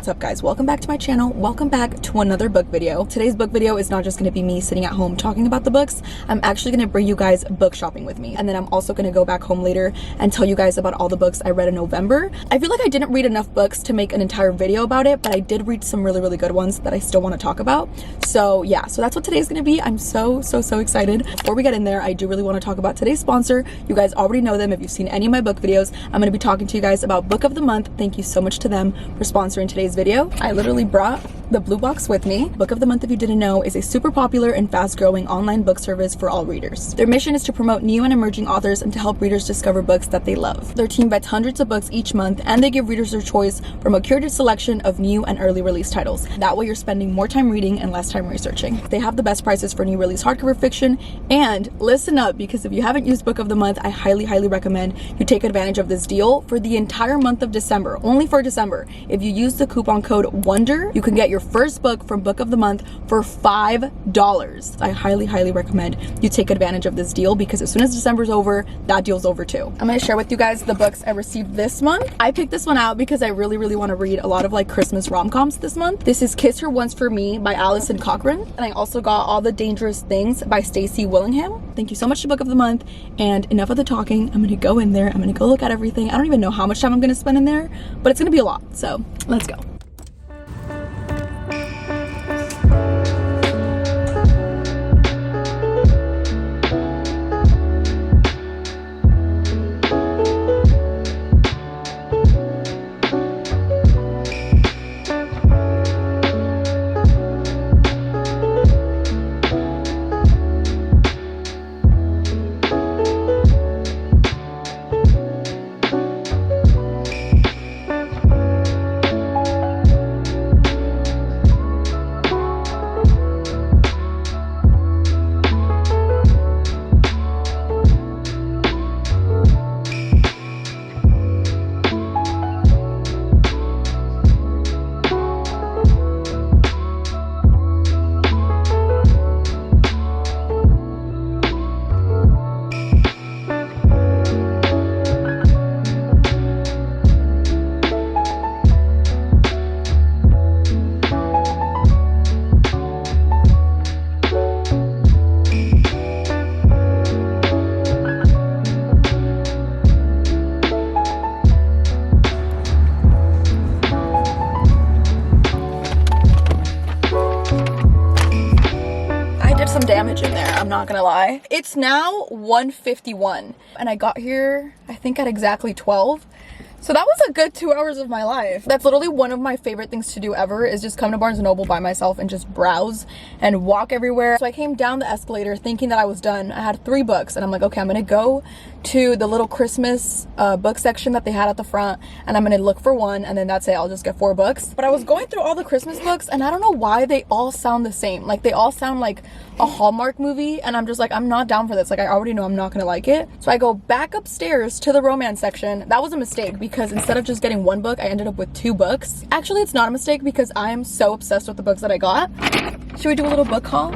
What's up, guys? Welcome back to my channel. Welcome back to another book video. Today's book video is not just going to be me sitting at home talking about the books. I'm actually going to bring you guys book shopping with me, and then I'm also going to go back home later and tell you guys about all the books I read in November. I feel like I didn't read enough books to make an entire video about it, but I did read some really good ones that I still want to talk about. So yeah, so that's what today's going to be. I'm so excited. Before we get in there, I do really want to talk about today's sponsor. You guys already know them if you've seen any of my book videos. I'm going to be talking to you guys about Book of the Month. Thank you so much to them for sponsoring today's video. I literally brought the blue box with me. Book of the Month, if you didn't know, is a super popular and fast-growing online book service for all readers. Their mission is to promote new and emerging authors and to help readers discover books that they love. Their team vets hundreds of books each month, and they give readers their choice from a curated selection of new and early release titles. That way you're spending more time reading and less time researching. They have the best prices for new release hardcover fiction, and listen up, because if you haven't used Book of the Month, I highly recommend you take advantage of this deal for the entire month of December. Only for December. If you use the coupon code WONDER, you can get your first book from Book of the Month for $5. I highly recommend you take advantage of this deal, because as soon as December's over, that deal's over too. I'm going to share with you guys the books I received this month. I picked this one out because I really want to read a lot of like Christmas rom-coms this month. This is Kiss Her Once for Me by Alison Cochran, and I also got All the Dangerous Things by Stacey Willingham. Thank you so much to Book of the Month, and enough of the talking. I'm going to go in there. I'm going to go look at everything. I don't even know how much time I'm going to spend in there, but it's going to be a lot. So let's go. Some damage in there, I'm not gonna lie. It's now 1:51 and I got here I think at exactly 12. So that was a good 2 hours of my life. That's literally one of my favorite things to do ever, is just come to Barnes & Noble by myself and just browse and walk everywhere. So I came down the escalator thinking that I was done. I had 3 books and I'm like, okay, I'm gonna go to the little Christmas book section that they had at the front, and I'm gonna look for one, and then that's it. I'll just get 4 books. But I was going through all the Christmas books and I don't know why they all sound the same. Like they all sound like a Hallmark movie, and I'm just like, I'm not down for this. Like I already know I'm not gonna like it. So I go back upstairs to the romance section. That was a mistake, because instead of just getting 1 book, I ended up with 2 books. Actually, it's not a mistake, because I am so obsessed with the books that I got. Should we do a little book haul?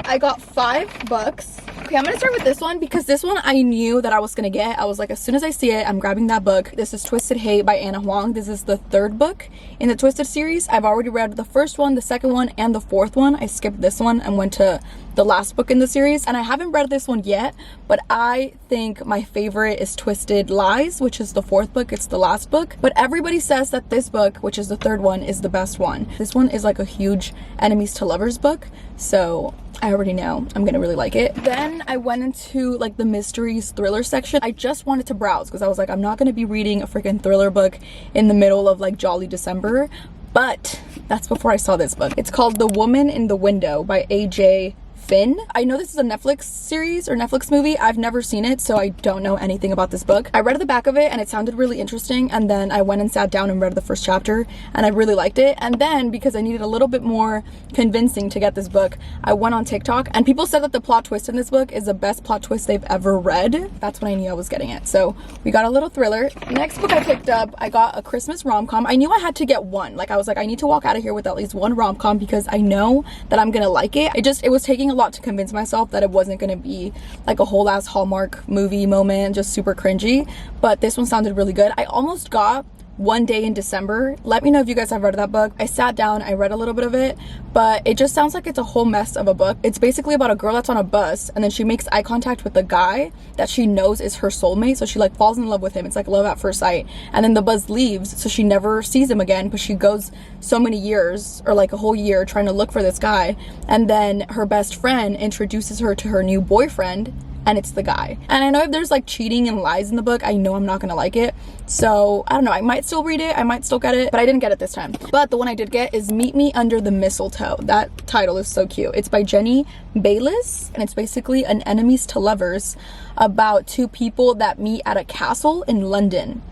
I got 5 books. Okay, I'm gonna start with this one, because this one I knew that I was gonna get. I was like, as soon as I see it, I'm grabbing that book. This is Twisted Hate by Anna Huang. This is the 3rd book in the Twisted series. I've already read the 1st one, the 2nd one, and the 4th one. I skipped this one and went to the last book in the series, and I haven't read this one yet, but I think my favorite is Twisted Lies, which is the 4th book. It's the last book, but everybody says that this book, which is the 3rd one, is the best one. This one is like a huge enemies to lovers book, so I already know I'm gonna really like it. Then I went into like the mysteries thriller section. I just wanted to browse, because I was like, I'm not gonna be reading a freaking thriller book in the middle of like jolly December. But that's before I saw this book. It's called The Woman in the Window by AJ Finn. I know this is a Netflix series or Netflix movie. I've never seen it, so I don't know anything about this book. I read the back of it and it sounded really interesting, and then I went and sat down and read the first chapter and I really liked it. And then, because I needed a little bit more convincing to get this book, I went on TikTok and people said that the plot twist in this book is the best plot twist they've ever read. That's when I knew I was getting it. So we got a little thriller. Next book I picked up, I got a Christmas rom-com. I knew I had to get one. Like I was like, I need to walk out of here with at least 1 rom-com, because I know that I'm gonna like it. It was taking a lot to convince myself that it wasn't gonna be like a whole ass Hallmark movie moment, just super cringy. But this one sounded really good. I almost got One Day in December. Let me know if you guys have read that book. I sat down, I read a little bit of it, but it just sounds like it's a whole mess of a book. It's basically about a girl that's on a bus, and then she makes eye contact with the guy that she knows is her soulmate, so she like falls in love with him. It's like love at first sight, and then the bus leaves, so she never sees him again, but she goes so many years, or like a whole year, trying to look for this guy, and then her best friend introduces her to her new boyfriend, and it's the guy. And I know if there's like cheating and lies in the book, I know I'm not gonna like it. So I don't know, I might still read it, I might still get it, but I didn't get it this time. But the one I did get is Meet Me Under the Mistletoe. That title is so cute. It's by Jenny Bayliss, and it's basically an enemies to lovers about two people that meet at a castle in London.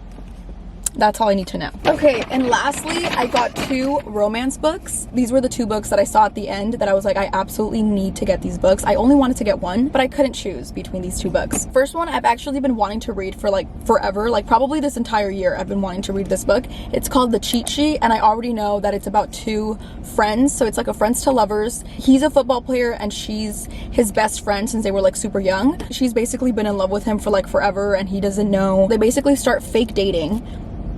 That's all I need to know. Okay, and lastly, I got 2 romance books. These were the 2 books that I saw at the end that I was like, I absolutely need to get these books. I only wanted to get one, but I couldn't choose between these 2 books. First one, I've actually been wanting to read for like forever, like probably this entire year I've been wanting to read this book. It's called The Cheat Sheet, and I already know that it's about 2 friends, so it's like a friends to lovers. He's a football player and she's his best friend since they were like super young. She's basically been in love with him for like forever, and he doesn't know. They basically start fake dating,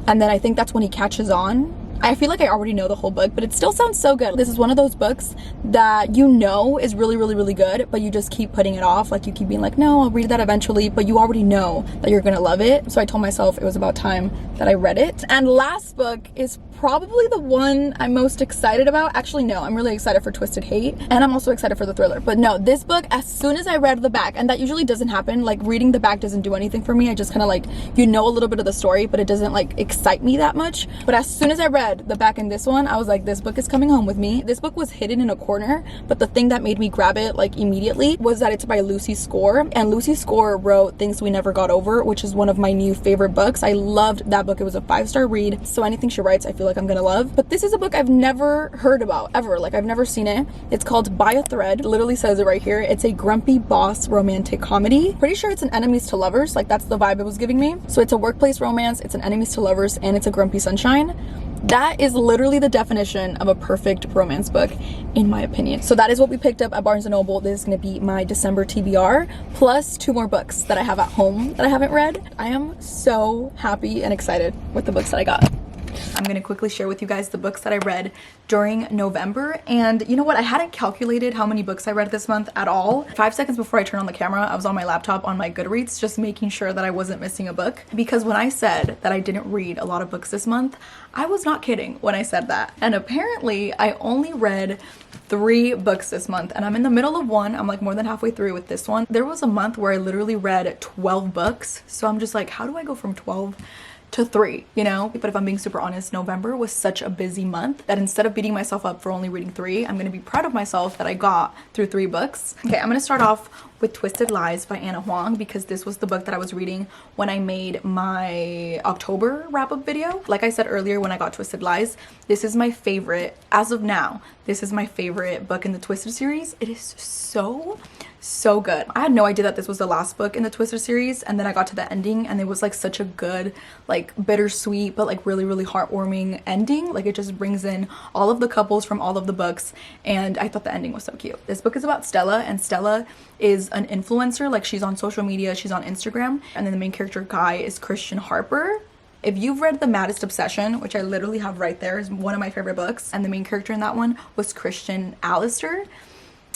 and then I think that's when he catches on. I feel like I already know the whole book, but it still sounds so good. This is one of those books that you know is really, really, really good, but you just keep putting it off. Like you keep being like, no, I'll read that eventually, but you already know that you're gonna love it. So I told myself it was about time that I read it. And last book is probably the one I'm most excited about. Actually, no, I'm really excited for Twisted Hate, and I'm also excited for the thriller. But no, this book, as soon as I read the back, and that usually doesn't happen, like reading the back doesn't do anything for me. I just kind of like, you know, a little bit of the story, but it doesn't like excite me that much. But as soon as I read the back in this one, I was like, this book is coming home with me. This book was hidden in a corner, but the thing that made me grab it like immediately was that it's by Lucy Score, and Lucy Score wrote Things We Never Got Over, which is one of my new favorite books. I loved that book. It was a 5-star read, so anything she writes I feel like I'm gonna love. But this is a book I've never heard about ever. Like I've never seen it. It's called By a Thread. It literally says it right here. It's a grumpy boss romantic comedy. Pretty sure it's an enemies to lovers, like that's the vibe it was giving me. So it's a workplace romance, it's an enemies to lovers, and it's a grumpy sunshine. That is literally the definition of a perfect romance book, in my opinion. So that is what we picked up at Barnes & Noble. This is gonna be my December TBR, plus 2 more books that I have at home that I haven't read. I am so happy and excited with the books that I got. I'm gonna quickly share with you guys the books that I read during November. And you know what? I hadn't calculated how many books I read this month at all. 5 seconds before I turned on the camera, I was on my laptop on my Goodreads, just making sure that I wasn't missing a book. Because when I said that I didn't read a lot of books this month, I was not kidding when I said that. And apparently I only read 3 books this month, and I'm in the middle of one. I'm like more than halfway through with this one. There was a month where I literally read 12 books. So I'm just like, how do I go from 12 to 3, you know? But if I'm being super honest, November was such a busy month that instead of beating myself up for only reading 3, I'm gonna be proud of myself that I got through 3 books. Okay, I'm gonna start off with Twisted Lies by Anna Huang, because this was the book that I was reading when I made my October wrap-up video. Like I said earlier when I got Twisted Lies, this is my favorite, as of now, this is my favorite book in the Twisted series. It is so good. I had no idea that this was the last book in the Twisted series, and then I got to the ending and it was like such a good, like bittersweet but like really, really heartwarming ending. Like it just brings in all of the couples from all of the books, and I thought the ending was so cute. This book is about Stella, and Stella is an influencer. Like she's on social media, she's on Instagram, and then the main character guy is Christian Harper. If you've read The Maddest Obsession, which I literally have right there, is one of my favorite books, and the main character in that one was Christian Allister.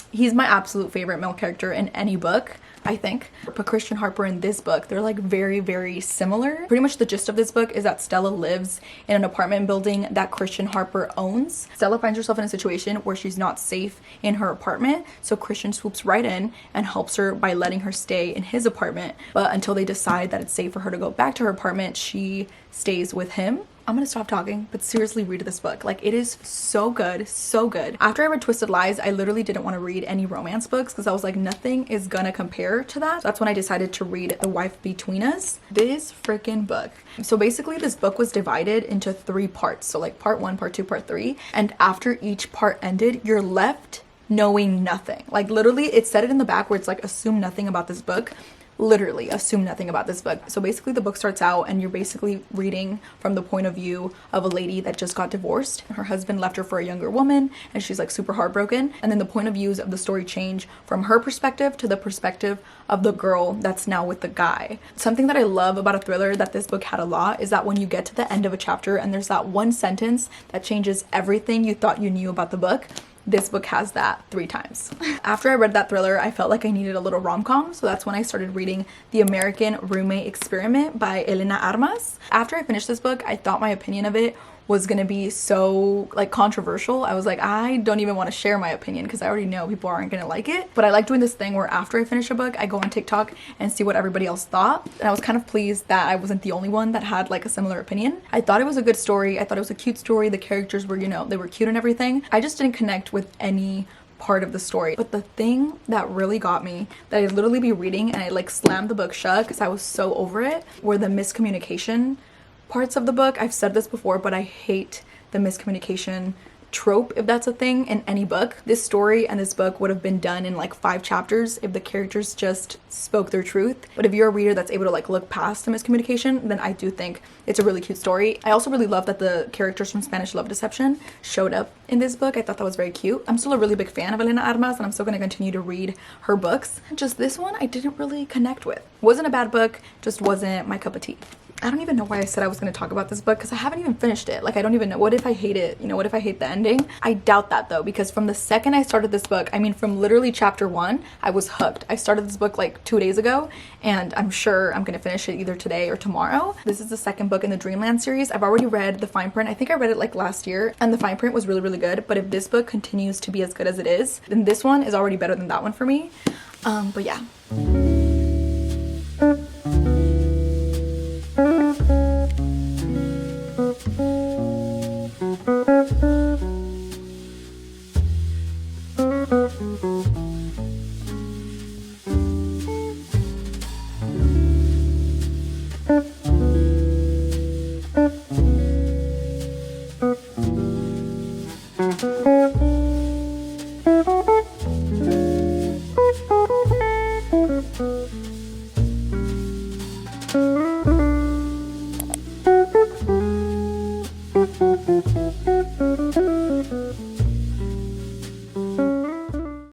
He's my absolute favorite male character in any book, I think. But Christian Harper in this book, they're like very, very similar. Pretty much the gist of this book is that Stella lives in an apartment building that Christian Harper owns. Stella finds herself in a situation where she's not safe in her apartment, so Christian swoops right in and helps her by letting her stay in his apartment. But until they decide that it's safe for her to go back to her apartment, she stays with him. I'm gonna stop talking, but seriously read this book. Like it is so good, so good. After I read Twisted Lies, I literally didn't want to read any romance books because I was like, nothing is gonna compare to that. So that's when I decided to read The Wife Between Us. This freaking book. So basically this book was divided into 3 parts. So like part 1, part 2, part 3. And after each part ended, you're left knowing nothing. Like literally it said it in the back where it's like, assume nothing about this book. literally assume nothing about this book. So basically the book starts out and you're basically reading from the point of view of a lady that just got divorced. Her husband left her for a younger woman and she's like super heartbroken. And then the point of views of the story change from her perspective to the perspective of the girl that's now with the guy. Something that I love about a thriller that this book had a lot is that when you get to the end of a chapter and there's that one sentence that changes everything you thought you knew about the book, this book has that 3 times. After I read that thriller, I felt like I needed a little rom-com, so that's when I started reading The American Roommate Experiment by Elena Armas. After I finished this book, I thought my opinion of it was gonna be so like controversial. I was like, I don't even want to share my opinion because I already know people aren't gonna like it. But I like doing this thing where after I finish a book, I go on TikTok and see what everybody else thought. And I was kind of pleased that I wasn't the only one that had like a similar opinion. I thought it was a good story. I thought it was a cute story. The characters were, you know, they were cute and everything. I just didn't connect with any part of the story. But the thing that really got me, that I'd literally be reading and I like slammed the book shut because I was so over it, were the miscommunication parts of the book. I've said this before, but I hate the miscommunication trope, if that's a thing, in any book. This story and this book would have been done in like 5 chapters if the characters just spoke their truth. But if you're a reader that's able to like look past the miscommunication, then I do think it's a really cute story. I also really love that the characters from Spanish Love Deception showed up in this book. I thought that was very cute. I'm still a really big fan of Elena Armas and I'm still going to continue to read her books. Just this one I didn't really connect with. Wasn't a bad book, just wasn't my cup of tea. I don't even know why I said I was going to talk about this book because I haven't even finished it. Like, I don't even know. What if I hate it? You know, what if I hate the ending? I doubt that though, because from the second I started this book, I mean, from literally chapter 1, I was hooked. I started this book like 2 days ago and I'm sure I'm going to finish it either today or tomorrow. This is the second book in the Dreamland series. I've already read the fine print. I think I read it like last year and the fine print was really, really good. But if this book continues to be as good as it is, then this one is already better than that one for me. But yeah.